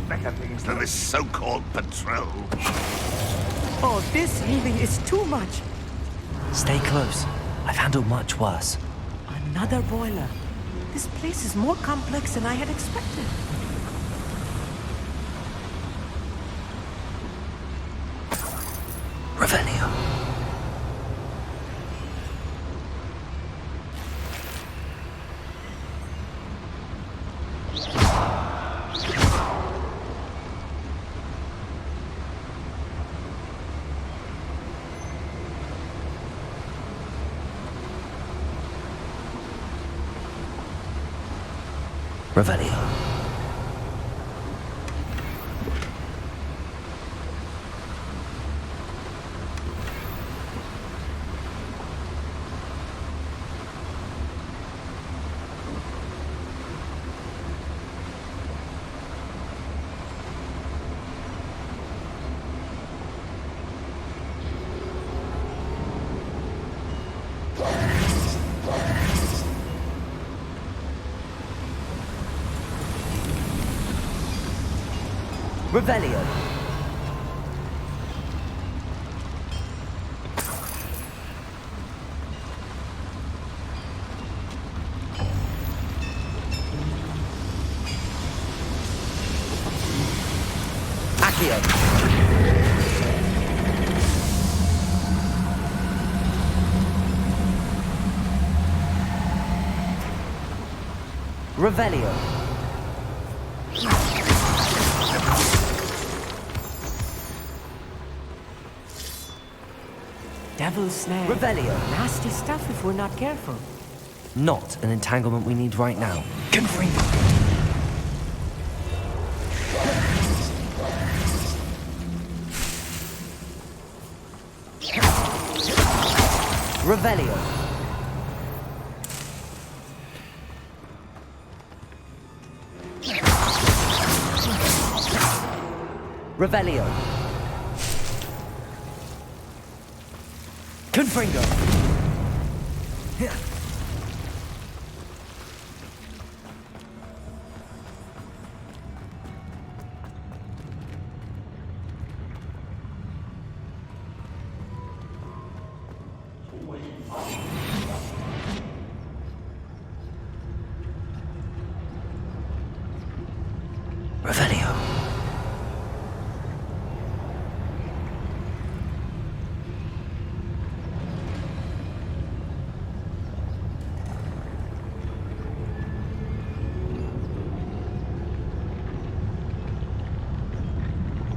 Better things than this so-called patrol. Oh, this heaving is too much. Stay close. I've handled much worse. Another boiler. This place is more complex than I had expected. Revelio. Revelio. Revelio. Accio. Revelio. Devil's snare. Revelio. Nasty stuff if we're not careful. Not an entanglement we need right now. Confringo. Revelio. Revelio. Confringo. Revelio.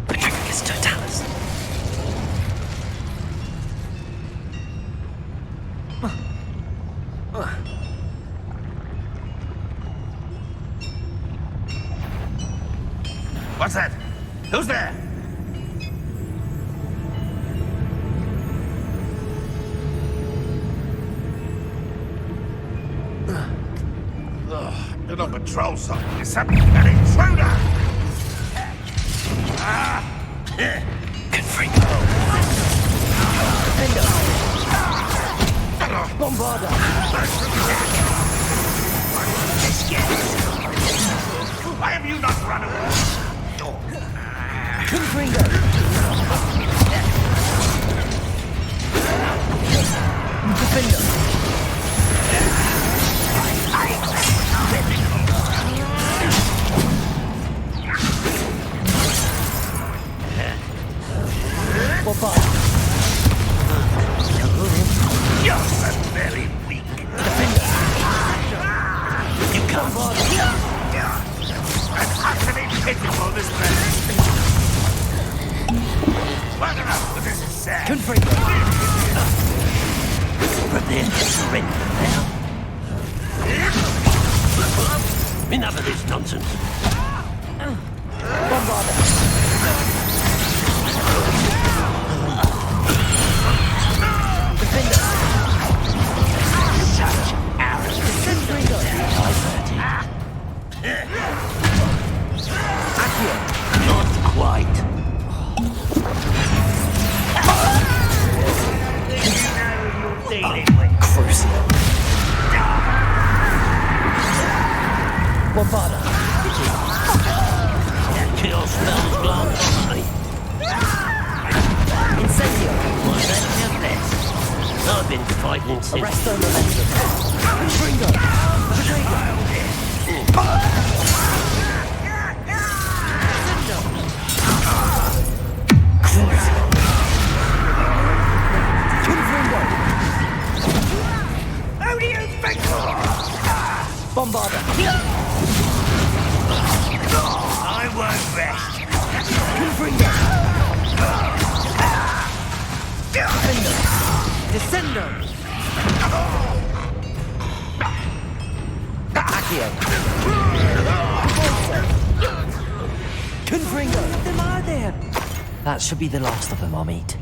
Patricus Totalis. What's that? Who's there? You're on patrol, son. It's an intruder! Confringo. Bombarda. Why have you not run away? Confringo. Defender. Bombarda. You're so very weak. Defender. You can't. And utterly pitiful, this man. Well enough, but this is sad. Confringo. Prepare to surrender now. Enough of this nonsense. Bombarda. Defender. Such arrogance. Confringo. Accio. Not quite. Crucial. Bombarda. Kill smells glance on me. Incendio. Was that just this? I've been fighting since. Arresto momentum. Confringo. Patrico. Crucial. Confringo. Who do you think you are? Bombarda. I won't rest. Confringo. Defender. Descendo. Accio! Confringo! How many of them are there? That should be the last of them, Amit.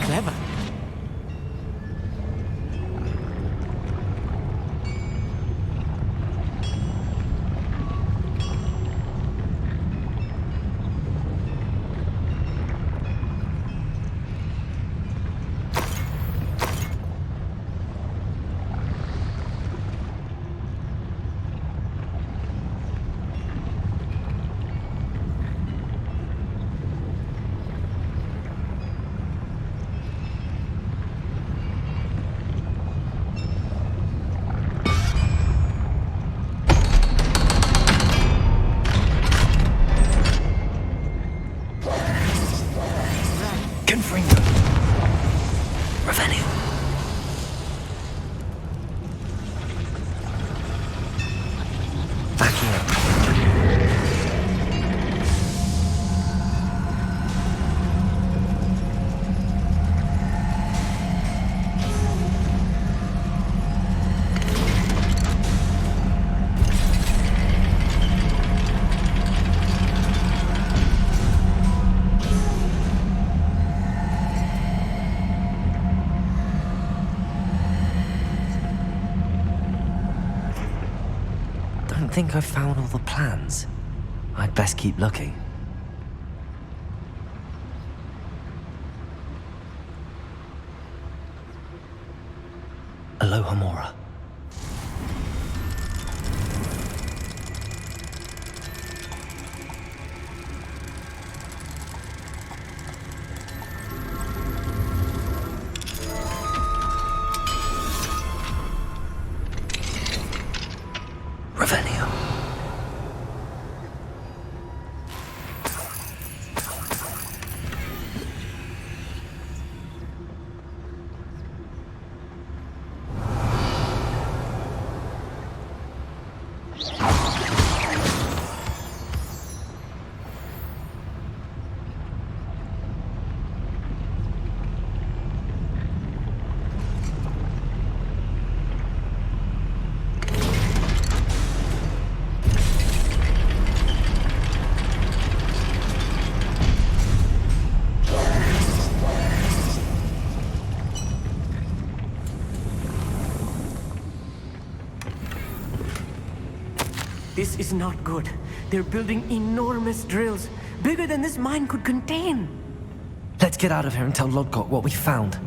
Clever. Confringo! Revenue! Accio! Don't think I've found all the plans. I'd best keep looking. Aloha Mora. Revenue. This is not good. They're building enormous drills, bigger than this mine could contain. Let's get out of here and tell Lodgok what we found.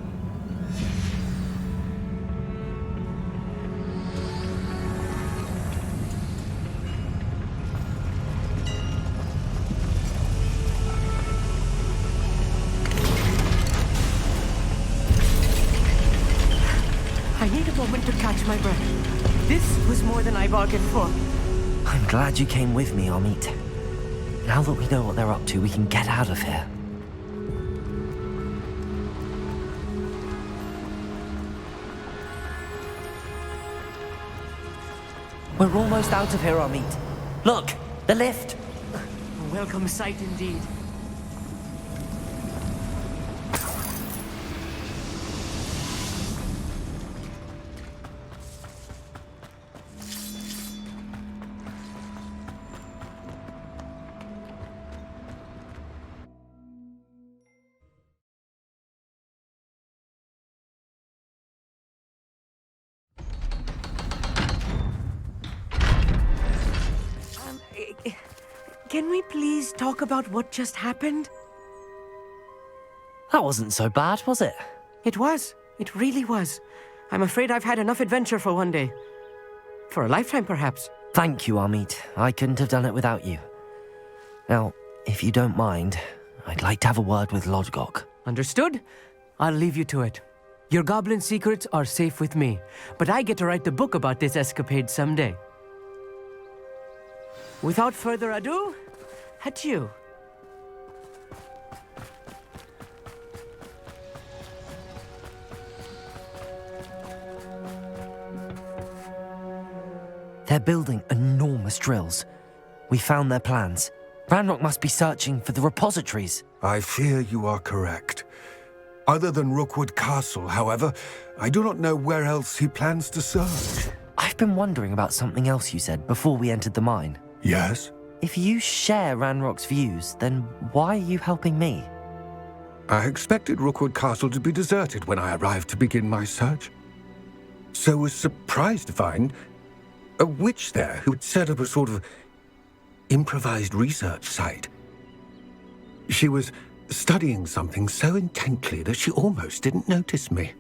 I need a moment to catch my breath. This was more than I bargained for. I'm glad you came with me, Amit. Now that we know what they're up to, we can get out of here. We're almost out of here, Amit. Look, the lift. A welcome sight indeed. Can we please talk about what just happened? That wasn't so bad, was it? It was. It really was. I'm afraid I've had enough adventure for one day. For a lifetime, perhaps. Thank you, Amit. I couldn't have done it without you. Now, if you don't mind, I'd like to have a word with Lodgok. Understood? I'll leave you to it. Your goblin secrets are safe with me, but I get to write the book about this escapade someday. Without further ado, adieu. They're building enormous drills. We found their plans. Ranrock must be searching for the repositories. I fear you are correct. Other than Rookwood Castle, however, I do not know where else he plans to search. I've been wondering about something else you said before we entered the mine. Yes? If you share Ranrock's views, then why are you helping me? I expected Rookwood Castle to be deserted when I arrived to begin my search. So was surprised to find a witch there who had set up a sort of improvised research site. She was studying something so intently that she almost didn't notice me.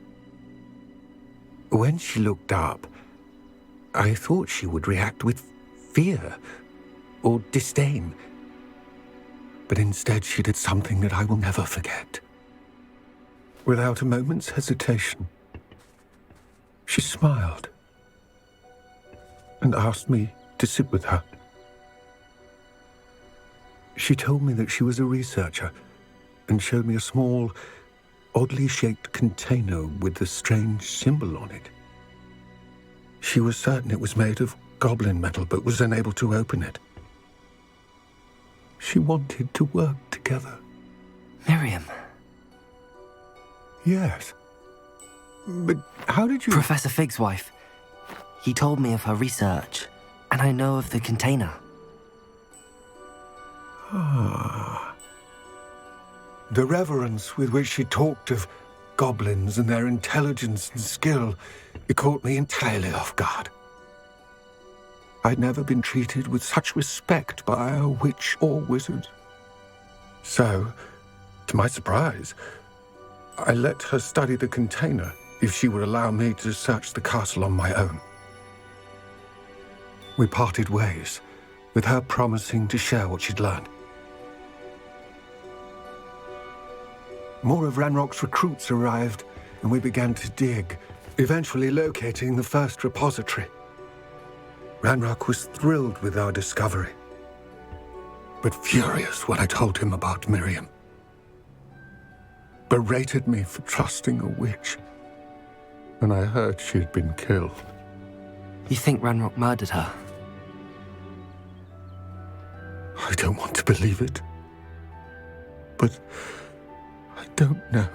When she looked up, I thought she would react with fear or disdain. But instead she did something that I will never forget. Without a moment's hesitation, she smiled and asked me to sit with her. She told me that she was a researcher and showed me a small, oddly shaped container with a strange symbol on it. She was certain it was made of goblin metal, but was unable to open it. She wanted to work together. Miriam. Yes. But how did you... Professor Fig's wife. He told me of her research, and I know of the container. Ah. The reverence with which she talked of goblins and their intelligence and skill, it caught me entirely off guard. I'd never been treated with such respect by a witch or wizard. So, to my surprise, I let her study the container if she would allow me to search the castle on my own. We parted ways, with her promising to share what she'd learned. More of Ranrock's recruits arrived, and we began to dig, eventually locating the first repository. Ranrock was thrilled with our discovery, but furious when I told him about Miriam. Berated me for trusting a witch, and I heard she had been killed. You think Ranrock murdered her? I don't want to believe it, but I don't know.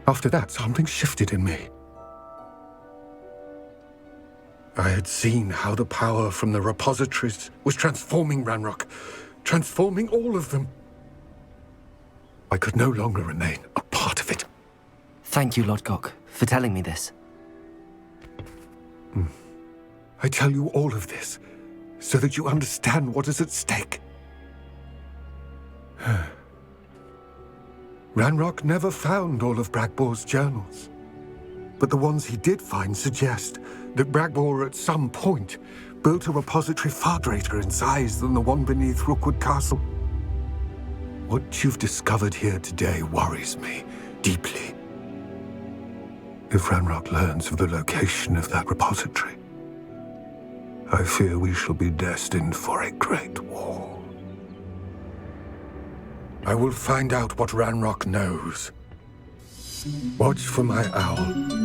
After that, something shifted in me. I had seen how the power from the repositories was transforming Ranrock, transforming all of them. I could no longer remain a part of it. Thank you, Lodgok, for telling me this. I tell you all of this so that you understand what is at stake. Ranrock never found all of Bragbor's journals, but the ones he did find suggest that Bragbor at some point built a repository far greater in size than the one beneath Rookwood Castle. What you've discovered here today worries me deeply. If Ranrock learns of the location of that repository, I fear we shall be destined for a great war. I will find out what Ranrock knows. Watch for my owl.